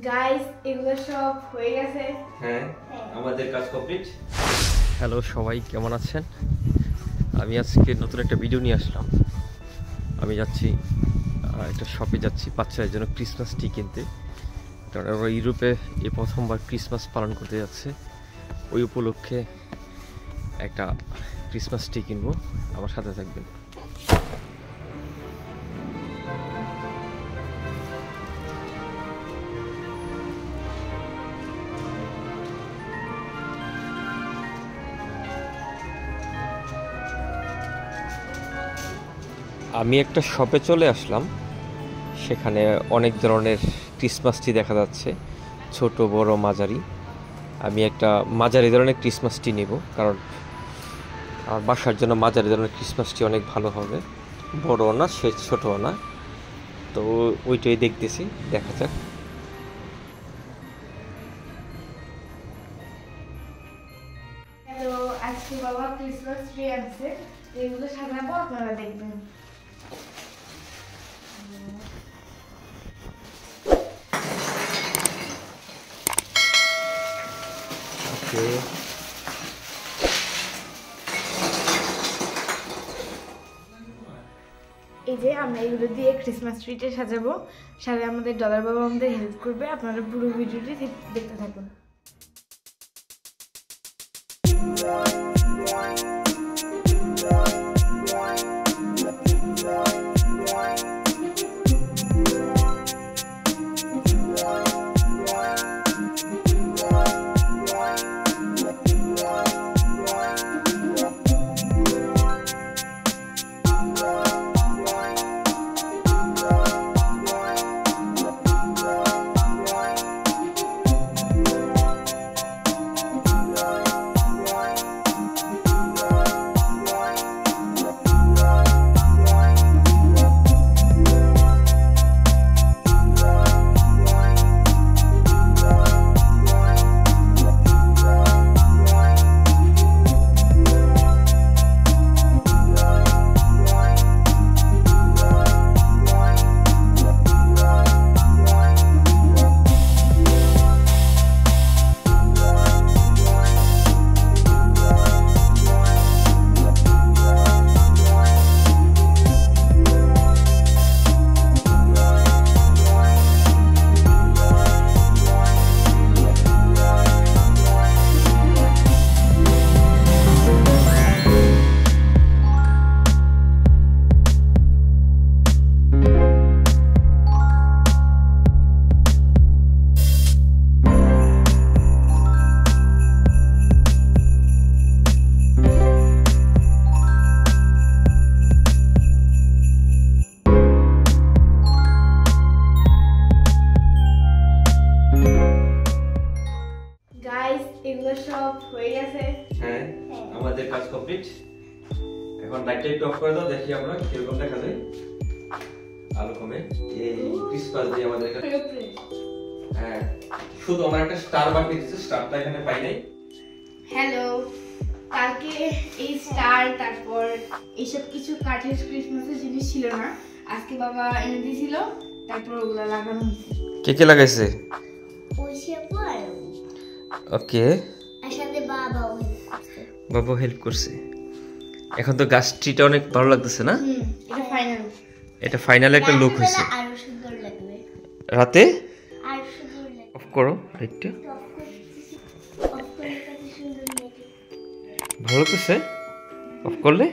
Guys এগুলো সব হয়ে গেছে। হ্যাঁ, আমাদের কাজ কমপ্লিট। হ্যালো সবাই, কেমন আছেন? আমি আজকে নতুন একটা ভিডিও নিয়ে আসলাম। আমি যাচ্ছি একটা শপে যাচ্ছি বাচ্চাদের জন্য ক্রিসমাস ট্রি কিনতে, কারণ ওরা ইউরোপে এই প্রথমবার ক্রিসমাস পালন করতে যাচ্ছে। ওই উপলক্ষে একটা ক্রিসমাস ট্রি কিনবো, আমার সাথে থাকবেন। আমি একটা শপে চলে আসলাম, সেখানে অনেক ধরনের ক্রিসমাস ট্রি দেখা যাচ্ছে, ছোট বড় মাঝারি। আমি একটা মাঝারি ধরনের ক্রিসমাস ট্রি নেব, কারণ আমার বাসার জন্য মাঝারি ধরনের ক্রিসমাস ট্রি অনেক ভালো হবে, বড়ও না সে ছোটও না। তো ওইটাই দেখতেছি, দেখা যাক। হ্যালো, আজকে বাবা ক্রিসমাস ট্রি আনছে, এগুলো সাজাবো, আপনারা দেখবেন। ওকে, এই যে আমরা এগুলো দিয়ে ক্রিসমাস ট্রিটা সাজাবো, সাথে আমাদের ডলার বাবা আমাদের হেল্প করবে। আপনারা পুরো ভিডিওটি দেখতে থাকুন। এগুলো সব হয়ে গেছে। হ্যাঁ, আমাদের কাজ কমপ্লিট। এখন লাইটটা একটু অফ করে দাও, দেখি আমরা কিরকম দেখা যায় আলো কমে। এই ক্রিসমাস দিয়ে আমাদের কাছে, হ্যাঁ, শুধু আমার একটা স্টার বাকি দিয়েছে, স্টারটা এখানে পাই নাই। হ্যালো, কালকে এই স্টার তারপর এইসব কিছু কাঠের ক্রিসমাসের জিনিস ছিল না, আজকে বাবা এনে দিয়েছিল, তারপর ওগুলা লাগানো হয়েছে। কে কে লাগাইছে? ওকে, আসলে বাবা হেল্প করছে। এখন তো গাছ ট্রিটা অনেক ভালো লাগতেছে না? এটা ফাইনাল, এটা ফাইনাল একটা লুক হয়েছে। আরো সুন্দর লাগবে রাতে। আরো সুন্দর লাগবে। অফ করো লাইটটা। অফ করে কত সুন্দর লাগে। ভালো লাগতেছে অফ করলে?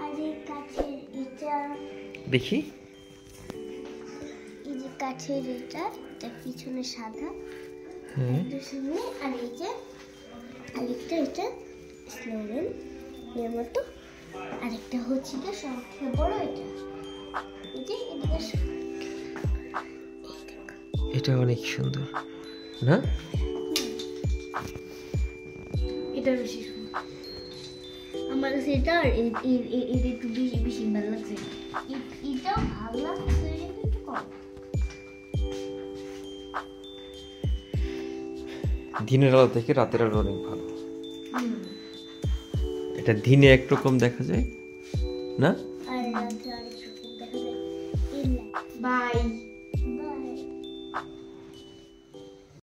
আরে কাঠের এটা দেখি, এই যে কাঠের এটা পিছনে সাদা, হ্যাঁ, আর এই যে আরেকটা এটা স্নোম্যান এর মতো, আরেকটা হচ্ছে কি সবচেয়ে বড় এটা, এই যে এদিকে এটা অনেক সুন্দর না? এটা বেশি সুন্দর আমার কাছে, এটা একটু বেশি ভালো লাগছে, এটাও ভালো লাগছে, একটু কম। দিনের আলো থেকে রাতের আলো অনেক ভালো। এটা দিনে একরকম দেখা যায় না?